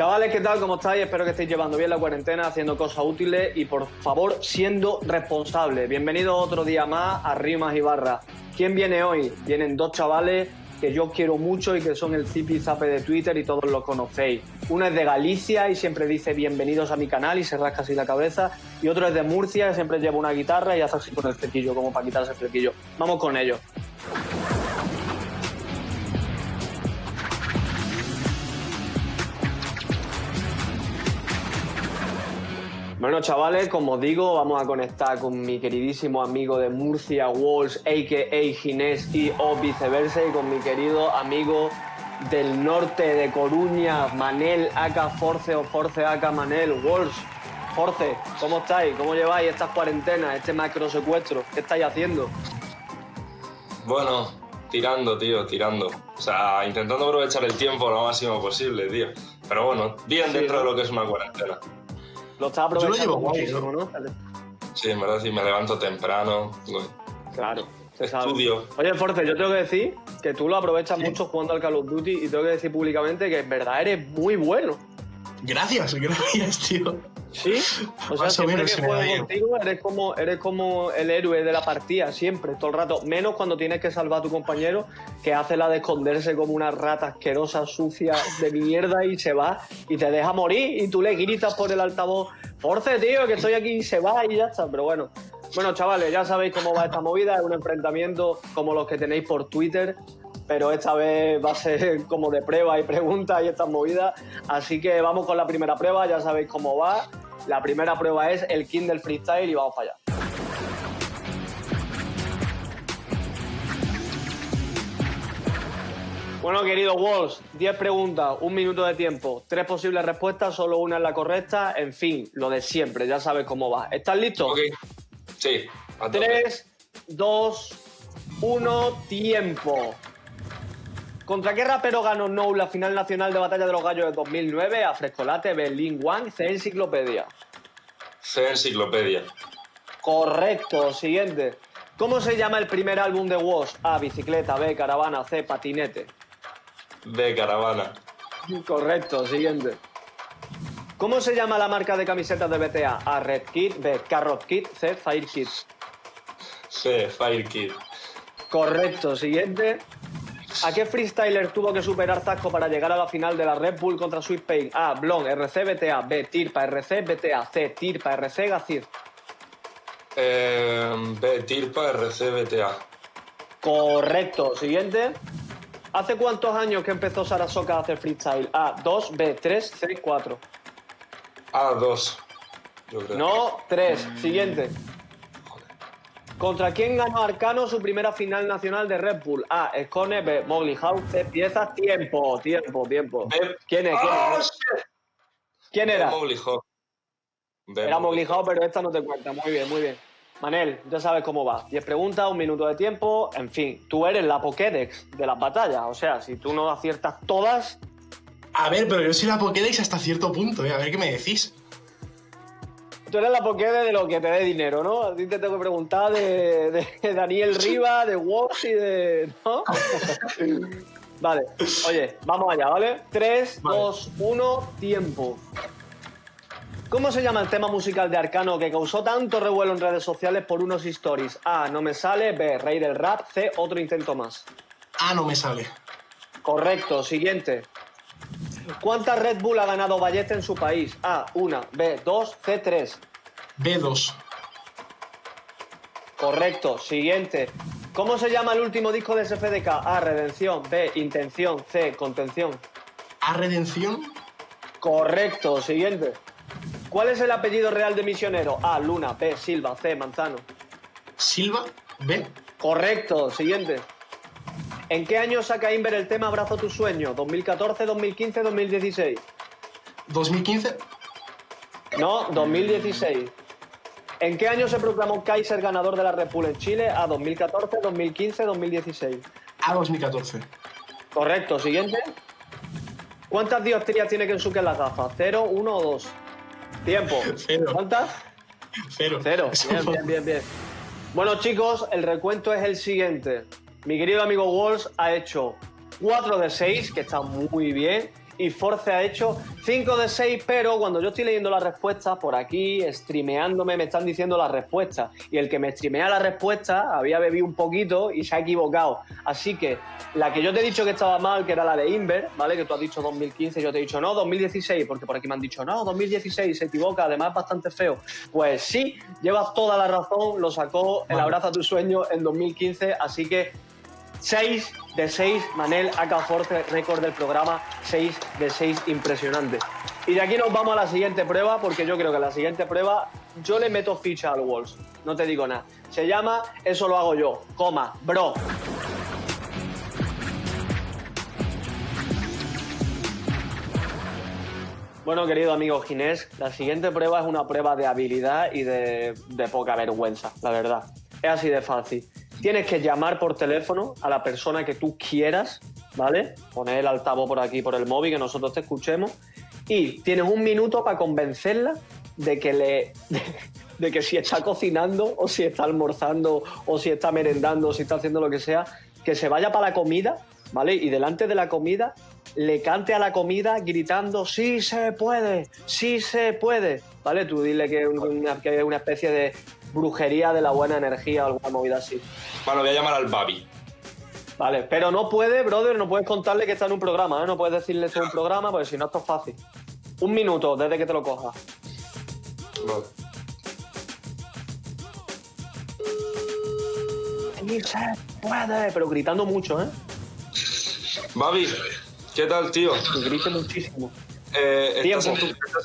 Chavales, ¿qué tal? ¿Cómo estáis? Espero que estéis llevando bien la cuarentena, haciendo cosas útiles y, por favor, siendo responsables. Bienvenidos otro día más a Rimas y Barras. ¿Quién viene hoy? Vienen dos chavales que yo quiero mucho y que son el zipi zape de Twitter y todos los conocéis. Uno es de Galicia y siempre dice bienvenidos a mi canal y se rasca así la cabeza. Y otro es de Murcia y siempre lleva una guitarra y hace así con el flequillo, como para quitarse el flequillo. Vamos con ellos. Bueno, chavales, como os digo, vamos a conectar con mi queridísimo amigo de Murcia, Walsh, a.k.a. Ginés y o viceversa, y con mi querido amigo del norte de Coruña, Manel, aka Force o Force aka Manel, Walsh. Force, ¿cómo estáis? ¿Cómo lleváis estas cuarentenas, este macro secuestro? ¿Qué estáis haciendo? Bueno, tirando, tío, tirando. O sea, intentando aprovechar el tiempo lo máximo posible, tío. Pero bueno, bien dentro de lo que es una cuarentena. Lo estás aprovechando Yo lo llevo muchísimo, ¿no? Sí, en verdad sí, me levanto temprano. Claro. Estudio. Oye, Force, yo tengo que decir que tú lo aprovechas mucho jugando al Call of Duty y tengo que decir públicamente que en verdad eres muy bueno. Gracias, tío. ¿Sí? O sea, Más o siempre menos que se me da juego bien. contigo eres como el héroe de la partida, siempre, todo el rato. Menos cuando tienes que salvar a tu compañero, que hace la de esconderse como una rata asquerosa, sucia, de mierda y se va y te deja morir y tú le gritas por el altavoz, Force, tío, que estoy aquí, y se va y ya está. Pero bueno, chavales, ya sabéis cómo va esta movida. Es un enfrentamiento como los que tenéis por Twitter, pero esta vez va a ser como de prueba y preguntas y estas movidas. Así que vamos con la primera prueba, ya sabéis cómo va. La primera prueba es el King del Freestyle y vamos para allá. Bueno, querido Walsh, 10 preguntas, 1 minuto de tiempo, 3 posibles respuestas, solo una es la correcta. En fin, lo de siempre, ya sabes cómo va. ¿Estás listo? Ok. Sí. 3, 2, 1, tiempo. ¿Contra qué rapero ganó No la final nacional de Batalla de los Gallos de 2009? A Frescolate, Berlín One, C Enciclopedia. C Enciclopedia. Correcto. Siguiente. ¿Cómo se llama el primer álbum de Walsh? A, bicicleta, B, caravana, C, patinete. B, caravana. Correcto. Siguiente. ¿Cómo se llama la marca de camisetas de BTA? A, Red Kit, B, Carrot Kit, C, Fire Kit. C, Fire Kid. Correcto. Siguiente. ¿A qué freestyler tuvo que superar Zasco para llegar a la final de la Red Bull contra Sweet Pain? A, Blon, RC, BTA, B, Tirpa, RC, BTA, C, Tirpa, RC, Gacir. B, Tirpa, RC, BTA. Correcto. Siguiente. ¿Hace cuántos años que empezó Sarasoka a hacer freestyle? A, 2, B, 3, C, 4. A, 2. Yo creo. No, 3. Siguiente. ¿Contra quién ganó Arcano su primera final nacional de Red Bull? A, Skone, B, Mowgli House, C, piezas, tiempo. B. ¿Quién es? ¡Oh, shit! ¿Quién era? Mowgli House. Era Mowgli House, pero esta no te cuenta. Muy bien. Manel, ya sabes cómo va. 10 preguntas, 1 minuto de tiempo. En fin, tú eres la Pokédex de las batallas. O sea, si tú no aciertas todas... A ver, pero yo soy la Pokédex hasta cierto punto, ¿eh? A ver qué me decís. Tú eres la Pokédex de lo que te dé dinero, ¿no? A ti te tengo que preguntar de Daniel Riva, de Wox y de... ¿no? Vale, oye, vamos allá, ¿vale? 3, Vale. 2, 1, tiempo. ¿Cómo se llama el tema musical de Arcano que causó tanto revuelo en redes sociales por unos stories? A, no me sale, B, rey del rap, C, otro intento más. Ah, no me sale. Correcto, siguiente. ¿Cuántas Red Bull ha ganado Ballesta en su país? A, 1, B, 2, C, 3. B2. Correcto, siguiente. ¿Cómo se llama el último disco de SFDK? A, Redención, B, Intención, C, Contención. A Redención. Correcto, siguiente. ¿Cuál es el apellido real de Misionero? A, Luna, B, Silva, C, Manzano. Silva. B. Correcto, siguiente. ¿En qué año saca Inver el tema Abrazo tu sueño? ¿2014, 2015, 2016? 2015. No, 2016. ¿En qué año se proclamó Kaiser ganador de la Red Bull en Chile? A, 2014, 2015, 2016. A 2014. Correcto, siguiente. ¿Cuántas dioptrías tiene Kensuke en las gafas? ¿0, 1 o 2? Tiempo. 0. ¿Cuántas? 0. 0. Bien. Bueno, chicos, el recuento es el siguiente. Mi querido amigo Walsh ha hecho 4 de 6, que está muy bien, y Force ha hecho 5 de 6, pero cuando yo estoy leyendo las respuestas por aquí, streameándome, me están diciendo las respuestas. Y el que me streamea la respuesta había bebido un poquito y se ha equivocado. Así que la que yo te he dicho que estaba mal, que era la de Inver, ¿vale? Que tú has dicho 2015, yo te he dicho no, 2016, porque por aquí me han dicho no, 2016, se equivoca, además es bastante feo. Pues sí, llevas toda la razón, lo sacó el Abraza a tu sueño en 2015, así que 6 de 6, Manel Force, récord del programa, 6 de 6, impresionante. Y de aquí nos vamos a la siguiente prueba, porque yo creo que la siguiente prueba yo le meto ficha al Walls, no te digo nada. Se llama Eso lo hago yo, bro. Bueno, querido amigo Ginés, la siguiente prueba es una prueba de habilidad y de poca vergüenza, la verdad. Es así de fácil. Tienes que llamar por teléfono a la persona que tú quieras, ¿vale? Poner el altavoz por aquí, por el móvil, que nosotros te escuchemos. Y tienes un minuto para convencerla de que si está cocinando, o si está almorzando, o si está merendando, o si está haciendo lo que sea, que se vaya para la comida, ¿vale? Y delante de la comida le cante a la comida gritando ¡sí se puede! ¡Sí se puede! ¿Vale? Tú dile que es una especie de brujería de la buena energía o alguna movida así. Bueno, voy a llamar al Babi. Vale, pero no puedes, brother, no puedes contarle que está en un programa, ¿eh? No puedes decirle esto es un programa, porque si no, esto es fácil. Un minuto desde que te lo cojas. Vale. ¡Sí se puede! Pero gritando mucho, ¿eh? Babi, ¿qué tal, tío? Que grite muchísimo. ¿Estás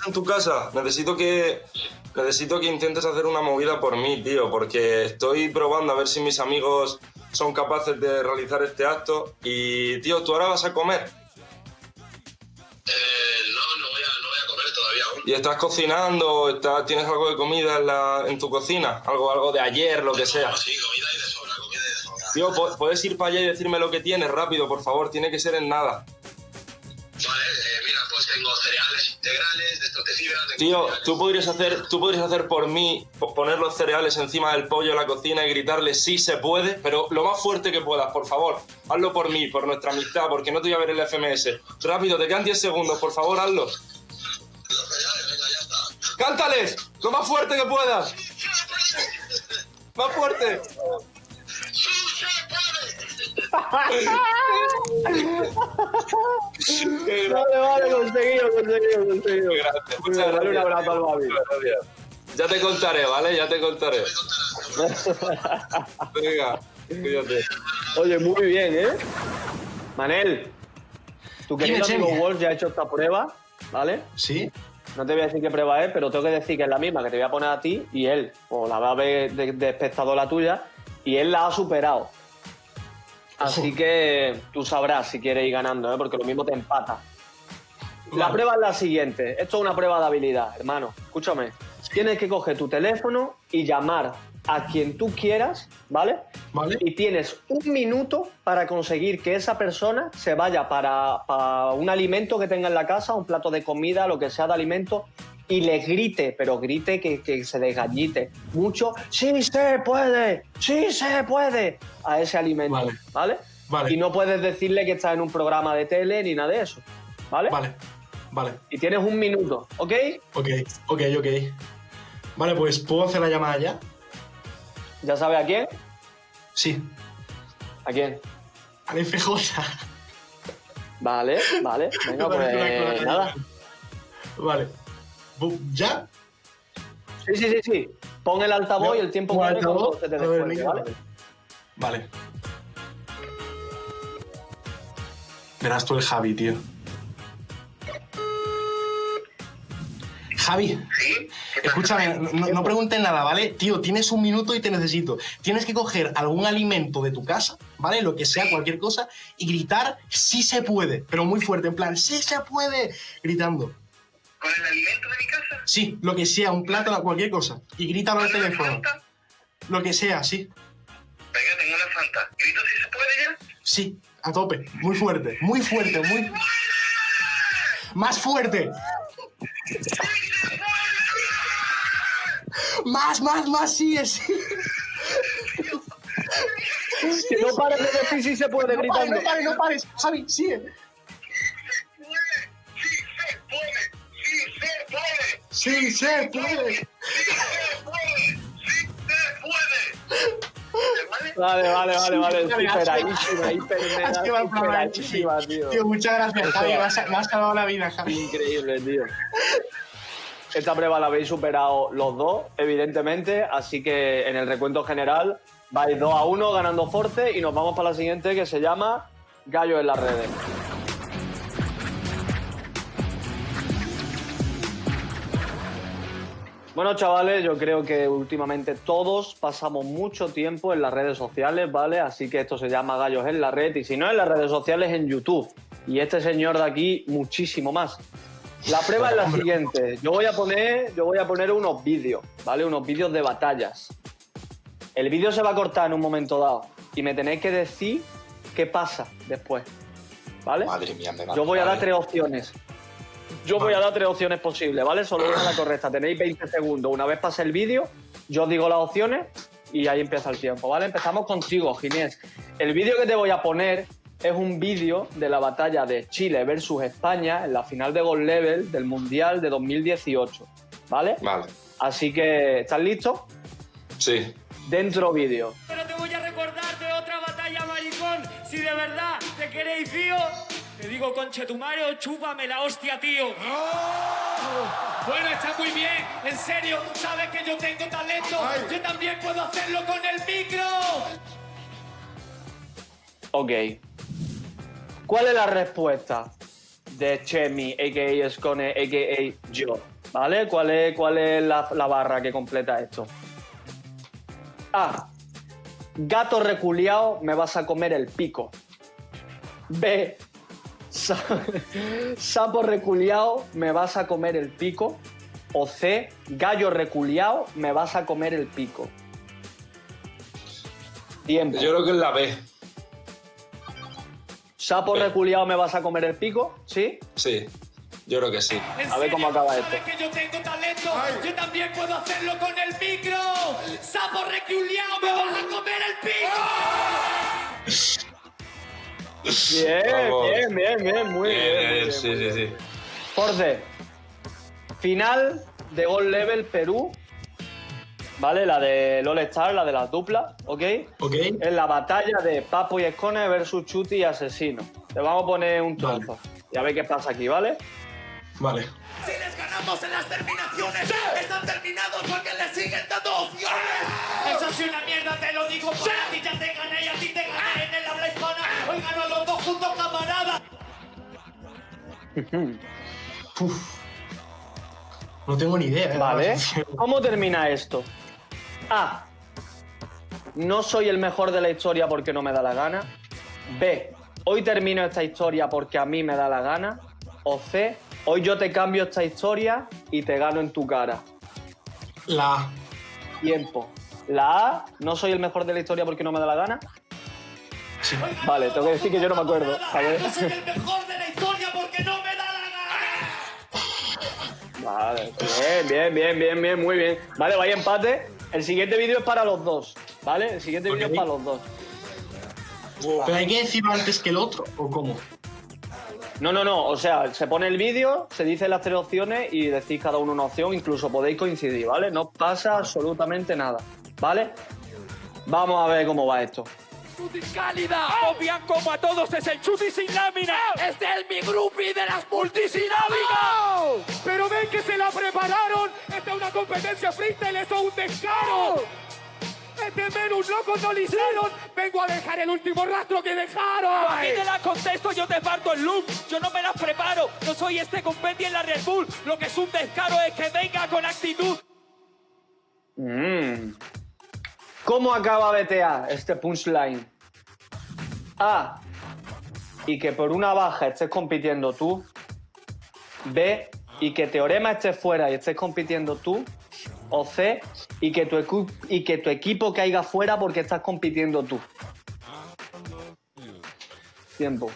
en tu casa? Necesito que intentes hacer una movida por mí, tío, porque estoy probando a ver si mis amigos son capaces de realizar este acto. Y, tío, ¿tú ahora vas a comer? No voy a comer todavía aún. ¿Y estás cocinando? ¿Tienes algo de comida en tu cocina? ¿Algo de ayer, lo que sea? Sí, comida y de sobra. Tío, ¿puedes ir para allá y decirme lo que tienes rápido, por favor? Tiene que ser en nada. Vale, mira, pues tengo cereales integrales, de estos de fibra. Tío, tú podrías hacer por mí, poner los cereales encima del pollo en la cocina y gritarle sí se puede, pero lo más fuerte que puedas, por favor. Hazlo por mí, por nuestra amistad, porque no te voy a ver el FMS. Rápido, te quedan 10 segundos, por favor, hazlo. Los cereales, venga, ya está. ¡Cántales! ¡Lo más fuerte que puedas! ¡Más fuerte! ¡Sí se puede! Vale, conseguido. Gracias. Muchas gracias. Un abrazo al Babi. Ya te contaré, ¿vale? Ya te contaré. Venga, cuídate. Oye, muy bien, ¿eh? Manel, tu querido amigo Wolf ya ha hecho esta prueba, ¿vale? ¿Sí? No te voy a decir qué prueba es, pero tengo que decir que es la misma que te voy a poner a ti y él, o la va a ver de espectador la tuya, y él la ha superado. Así que tú sabrás si quieres ir ganando, ¿eh? Porque lo mismo te empata. La prueba es la siguiente. Esto es una prueba de habilidad, hermano. Escúchame. Tienes que coger tu teléfono y llamar a quien tú quieras, ¿vale? Vale. Y tienes un minuto para conseguir que esa persona se vaya para un alimento que tenga en la casa, un plato de comida, lo que sea de alimento, y le grite, pero grite que se desgallite mucho, ¡sí se puede! ¡Sí se puede! A ese alimento, ¿vale? Vale. Y no puedes decirle que estás en un programa de tele ni nada de eso, ¿vale? Vale. Y tienes un minuto, ¿ok? Ok. Vale, pues ¿puedo hacer la llamada ya? ¿Ya sabes a quién? Sí. ¿A quién? Al FJ. Vale. Venga, pues nada. Vale. ¿Ya? Sí. Pon el altavoz y el tiempo que se te descuente, ¿vale? Vale. Verás tú el Javi, tío. Javi, escúchame, no preguntes nada, ¿vale? Tío, tienes un minuto y te necesito. Tienes que coger algún alimento de tu casa, ¿vale? Lo que sea, cualquier cosa, y gritar sí se puede, pero muy fuerte, en plan, sí se puede, gritando. ¿Con el alimento de mi casa? Sí, lo que sea, un plato, cualquier cosa. Y grítalo al teléfono. ¿Fanta? Lo que sea, sí. Venga, tengo una Fanta. ¿Grito si se puede ya? Sí, a tope, muy fuerte, muy... ¡Más fuerte! Más, sigue. Que no pares de decir si se puede gritando. No pares, Javi, sigue. ¡Sí se puede! ¡Sí se puede! ¡Sí se puede! Vale. Has Superadísima, quedado superadísima, tío. Tío, muchas gracias, Javi. Me has salvado la vida, Javi. Increíble, tío. Esta prueba la habéis superado los dos, evidentemente, así que en el recuento general vais 2-1 ganando Force y nos vamos para la siguiente que se llama Gallos en las redes. Bueno, chavales, yo creo que últimamente todos pasamos mucho tiempo en las redes sociales, ¿vale? Así que esto se llama Gallos en la red y si no en las redes sociales, en YouTube. Y este señor de aquí, muchísimo más. La prueba es la siguiente. Yo voy a poner unos vídeos, ¿vale? Unos vídeos de batallas. El vídeo se va a cortar en un momento dado y me tenéis que decir qué pasa después, ¿vale? Madre mía, me va. Yo voy a dar 3 opciones. Voy a dar 3 opciones posibles, ¿vale? Solo una la correcta. Tenéis 20 segundos. Una vez pase el vídeo, yo os digo las opciones y ahí empieza el tiempo, ¿vale? Empezamos contigo, Ginés. El vídeo que te voy a poner es un vídeo de la batalla de Chile versus España en la final de Gold Level del Mundial de 2018, ¿vale? Vale. Así que, ¿estás listo? Sí. Dentro vídeo. Pero te voy a recordar de otra batalla, maricón. Si de verdad te queréis, tío, te digo, conchetumare, o chúpame la hostia, tío. Bueno, está muy bien, en serio, sabes que yo tengo talento. Yo también puedo hacerlo con el micro. Ok. ¿Cuál es la respuesta de Chemi, a.k.a. Escone, a.k.a. yo? ¿Vale? ¿Cuál es la barra que completa esto? A. Gato reculeado, me vas a comer el pico. B. Sapo reculeado, me vas a comer el pico. O C. Gallo reculeado, me vas a comer el pico. Tiempo. Yo creo que es la B. Sapo reculeado, me vas a comer el pico, ¿sí? Sí, yo creo que sí. A ver cómo acaba esto. Sabes que yo tengo talento, yo también puedo hacerlo con el micro. Sapo reculeado, me vas a comer el pico. Bien, muy bien. Sí. Force, final de Gold Level Perú, ¿vale? La de LoL Star, la de las duplas, ¿ok? Ok. Es la batalla de Papo y Escone versus Chuti y Asesino. Te vamos a poner un trozo y a ver qué pasa aquí, ¿vale? Vale. Si les ganamos en las terminaciones, están terminados porque les siguen dando opciones. Eso sí, una mierda, te lo digo, porque a ti ya te gané y a ti te gané en el habla hispana. Hoy ganó a los dos juntos, camarada. No tengo ni idea. Vale. ¿Cómo termina esto? A. No soy el mejor de la historia porque no me da la gana. B. Hoy termino esta historia porque a mí me da la gana. O C. Hoy yo te cambio esta historia y te gano en tu cara. La A. Tiempo. La A. No soy el mejor de la historia porque no me da la gana. Sí. Vale, tengo que decir que yo no me acuerdo. A ver. No soy el mejor de la historia porque no me da la gana. Vale, bien, muy bien. Vale, vaya empate. El siguiente vídeo es para los dos, ¿vale? El siguiente vídeo Ok. es para los dos. ¿Pero hay que decirlo antes que el otro o cómo? No, o sea, se pone el vídeo, se dicen las 3 opciones y decís cada uno una opción, incluso podéis coincidir, ¿vale? No pasa absolutamente nada, ¿vale? Vamos a ver cómo va esto. Chutis cálida, obvian como a todos, es el Chutis sin lámina. Este es mi groupie de las multisilábicas. Pero ven que se la prepararon. Esta es una competencia freestyle, eso es un descaro. Este menú loco no lo hicieron. Vengo a dejar el último rastro que dejaron. A mí te la contesto, yo te parto el look. Yo no me las preparo, no soy este compendi en la Red Bull. Lo que es un descaro es que venga con actitud. ¿Cómo acaba BTA este punchline? A. Y que por una baja estés compitiendo tú. B. Y que Teorema esté fuera y estés compitiendo tú. O C. Y que tu equipo caiga fuera porque estás compitiendo tú. Tiempo.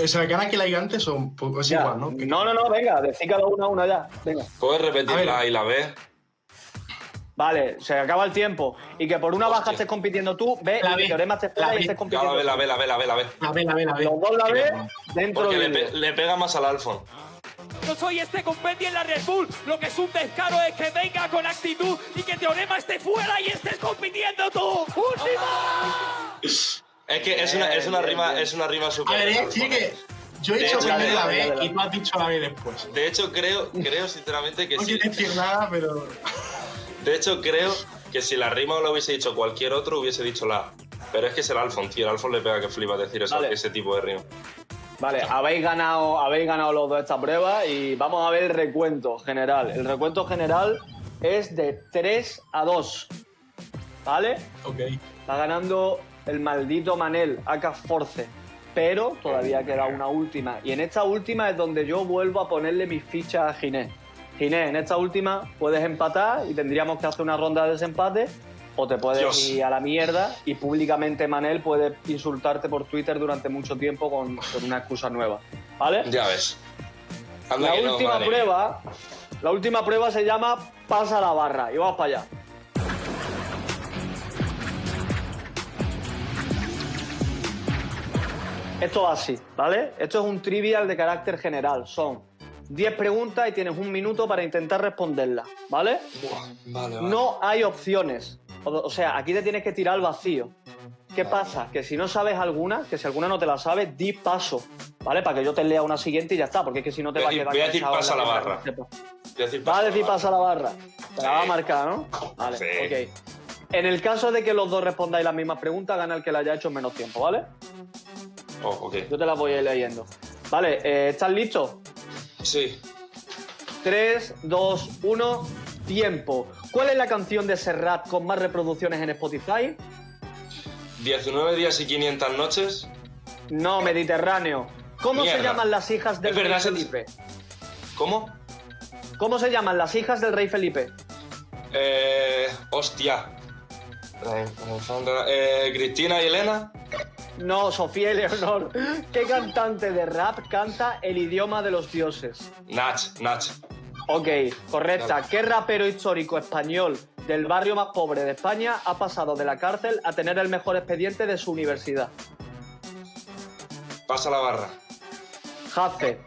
O sea, ¿ganas que la hay antes o es Ya. igual, no? No, venga, decí cada una a una ya. Venga. ¿Puedes repetir A ver. la A y la B? Vale, se acaba el tiempo. Y que por una Hostia. baja estés compitiendo tú. B. La Y que B. Teorema esté fuera La y B. estés La compitiendo B, la tú. B, la B, la B, la B. La B. Los dos la B dentro Porque del vídeo. le pega más al Alfon. No soy este compendi en la Red Bull. Lo que es un descaro es que venga con actitud y que Teorema esté fuera y estés compitiendo tú. ¡Última! Es que es una rima A súper. ver, es que yo he dicho hecho, primero la dale, B dale. y tú has dicho la B después. De hecho, creo sinceramente que No sí. quiero decir nada, pero... De hecho, creo que si la rima lo hubiese dicho cualquier otro, hubiese dicho la A. Pero es que es el Alfon, tío. El Alfon le pega que flipa decir eso, Vale. ese tipo de rima. Vale, habéis ganado los dos esta prueba y vamos a ver el recuento general. El recuento general es de 3-2. ¿Vale? Ok. Está ganando el maldito Manel, aka Force. Pero todavía queda una última. Y en esta última es donde yo vuelvo a ponerle mis fichas a Ginés. Ginés, en esta última puedes empatar y tendríamos que hacer una ronda de desempate. O te puedes Dios. ir a la mierda y públicamente Manel puede insultarte por Twitter durante mucho tiempo con una excusa nueva. ¿Vale? Ya ves. Anda La que no, última madre. la última prueba se llama Pasa la barra. Y vamos para allá. Esto va así, ¿vale? Esto es un trivial de carácter general. Son 10 preguntas y tienes un minuto para intentar responderlas, ¿vale? Buah, vale, vale. No hay opciones. O sea, aquí te tienes que tirar al vacío. ¿Qué pasa? Que si no sabes alguna, que si alguna no te la sabes, di paso, ¿vale? Para que yo te lea una siguiente y ya está, porque es que si no te va a quedar Voy a decir cansado en pasa la primera barra. que sepas. Voy a decir Va a decir pasa pasa la barra. Te la va a Sí. marcar, ¿no? Vale, Sí. ok. En el caso de que los dos respondáis las mismas preguntas, gana el que la haya hecho en menos tiempo, ¿vale? Oh, ok. Yo te las voy a ir leyendo. Vale, ¿estás listo? Sí. 3, 2, 1, tiempo. ¿Cuál es la canción de Serrat con más reproducciones en Spotify? 19 días y 500 noches. No, Mediterráneo. ¿Cómo se Mierda. llaman las hijas del Es rey verdad, Felipe? ¿Cómo? ¿Cómo se llaman las hijas del rey Felipe? Hostia. Cristina y Elena. No, Sofía y Leonor. ¿Qué cantante de rap canta El idioma de los dioses? Nach. Ok, correcta. Dale. ¿Qué rapero histórico español del barrio más pobre de España ha pasado de la cárcel a tener el mejor expediente de su universidad? Pasa la barra. Jace.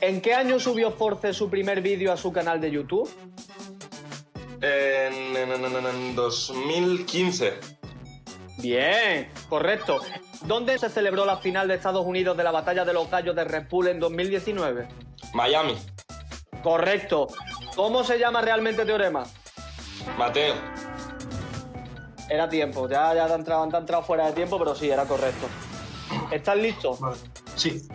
¿En qué año subió Force su primer vídeo a su canal de YouTube? En 2015. Bien, correcto. ¿Dónde se celebró la final de Estados Unidos de la Batalla de los Gallos de Red Bull en 2019? Miami. Correcto. ¿Cómo se llama realmente Teorema? Mateo. Era tiempo, ya te han entrado fuera de tiempo, pero sí, era correcto. ¿Estás listo? Vale. Sí.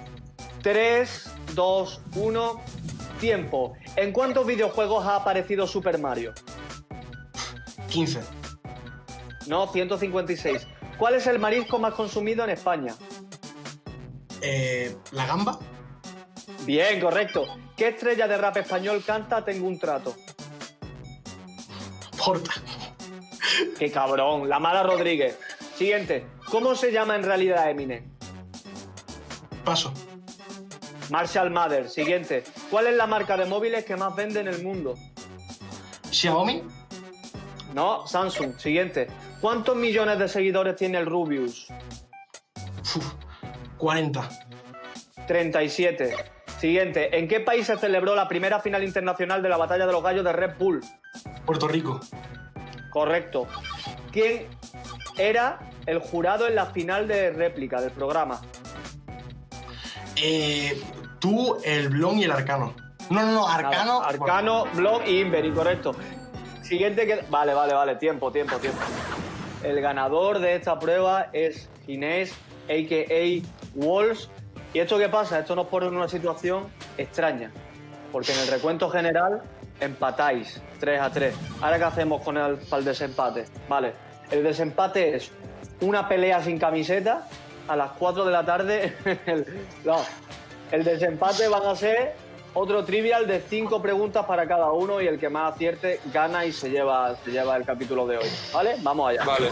3, 2, 1, tiempo. ¿En cuántos videojuegos ha aparecido Super Mario? 15. No, 156. ¿Cuál es el marisco más consumido en España? La gamba. Bien, correcto. ¿Qué estrella de rap español canta Tengo un trato? Porta. ¡Qué cabrón! La Mala Rodríguez. Siguiente. ¿Cómo se llama en realidad Eminem? Paso. Marshall Mathers. Siguiente. ¿Cuál es la marca de móviles que más vende en el mundo? Xiaomi. No, Samsung. Siguiente. ¿Cuántos millones de seguidores tiene el Rubius? 40. 37. Siguiente. ¿En qué país se celebró la primera final internacional de la Batalla de los Gallos de Red Bull? Puerto Rico. Correcto. ¿Quién era el jurado en la final de réplica del programa? Tú, el Blon y el Arcano. No, Arcano. Nada, Arcano, Blog y Inver, incorrecto. Siguiente que... Vale, tiempo. El ganador de esta prueba es Ginés, a.k.a. Walls. ¿Y esto qué pasa? Esto nos pone en una situación extraña. Porque en el recuento general empatáis 3-3. Ahora, ¿qué hacemos con para el desempate? Vale, el desempate es una pelea sin camiseta a las 4 de la tarde. El desempate van a ser otro trivial de 5 preguntas para cada uno y el que más acierte gana y se lleva el capítulo de hoy. ¿Vale? Vamos allá. Vale.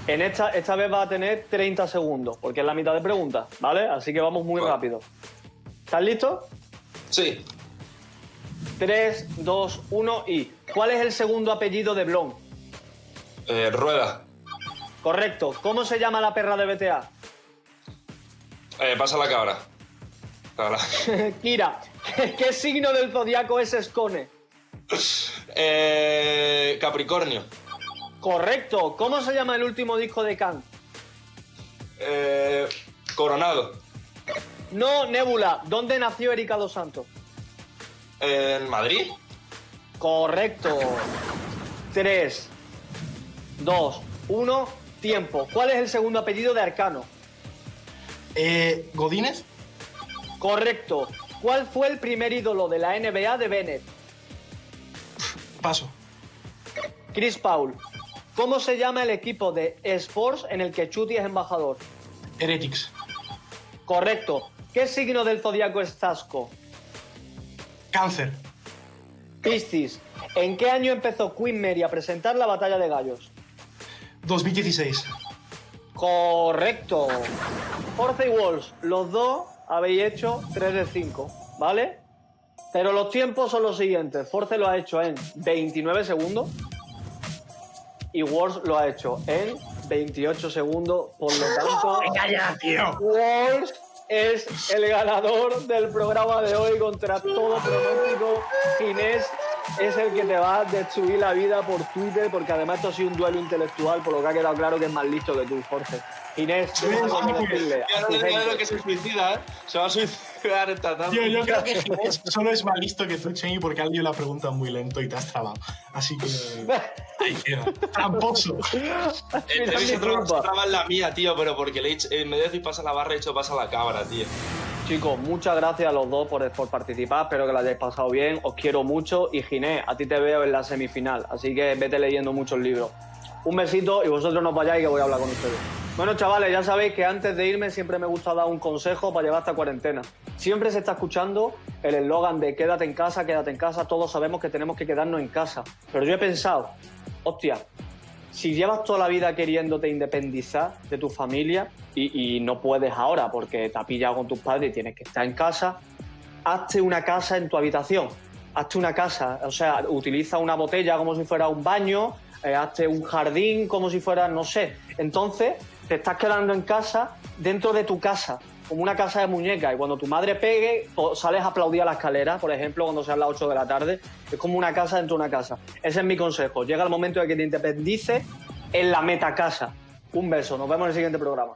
En esta vez va a tener 30 segundos, porque es la mitad de preguntas, ¿vale? Así que vamos muy Vale. rápido. ¿Estás listo? Sí. 3, 2, 1 y... ¿Cuál es el segundo apellido de Blon? Rueda. Correcto. ¿Cómo se llama la perra de BTA? Pasa la cabra. Cabra. Kira. ¿Qué signo del zodiaco es Escone? Capricornio. Correcto. ¿Cómo se llama el último disco de Kant? Coronado. No, Nebula. ¿Dónde nació Erika dos Santos? En Madrid. Correcto. 3, 2, 1, tiempo. ¿Cuál es el segundo apellido de Arcano? ¿Godínez? Correcto. ¿Cuál fue el primer ídolo de la NBA de Bennett? Paso. Chris Paul. ¿Cómo se llama el equipo de eSports en el que Chuty es embajador? Heretics. Correcto. ¿Qué signo del zodiaco es Zasco? Cáncer. Piscis. ¿En qué año empezó Queen Mary a presentar la Batalla de Gallos? 2016. Correcto. Force y Walls, los dos habéis hecho 3 de 5, ¿vale? Pero los tiempos son los siguientes. Force lo ha hecho en 29 segundos y Walls lo ha hecho en 28 segundos. Por lo tanto, ¡Venga ya, tío! Walls es el ganador del programa de hoy contra todo pronóstico. Ginés es el que te va a destruir la vida por Twitter, porque además esto ha sido un duelo intelectual, por lo que ha quedado claro que es más listo que tú, Jorge. Ginés, ¿qué vas a decirle Ya a no tu le digo gente? lo que se suicida, ¿eh? Se va a suicidar esta tarde. Tío, yo creo que Ginés solo es más listo que tú, Chemi, porque alguien la pregunta muy lento y te has trabado. Así que... Ahí queda. Tramposo. Mira mi Se culpa. traba en la mía, tío, pero porque le he hecho, en vez de decir pasa la barra, he hecho pasa la cabra, tío. Chicos, muchas gracias a los dos por participar, espero que lo hayáis pasado bien, os quiero mucho y Ginés, a ti te veo en la semifinal, así que vete leyendo muchos libros. Un besito y vosotros no os vayáis que voy a hablar con ustedes. Bueno, chavales, ya sabéis que antes de irme siempre me gusta dar un consejo para llevar esta cuarentena. Siempre se está escuchando el eslogan de quédate en casa, todos sabemos que tenemos que quedarnos en casa. Pero yo he pensado, hostia, si llevas toda la vida queriéndote independizar de tu familia y no puedes ahora porque te has pillado con tus padres y tienes que estar en casa, hazte una casa en tu habitación. Hazte una casa, o sea, utiliza una botella como si fuera un baño, hazte un jardín como si fuera, no sé. Entonces, te estás quedando en casa dentro de tu casa, como una casa de muñeca. Y cuando tu madre pegue, sales a aplaudir a la escalera, por ejemplo, cuando sean las 8 de la tarde. Es como una casa dentro de una casa. Ese es mi consejo. Llega el momento de que te independices en la metacasa. Un beso. Nos vemos en el siguiente programa.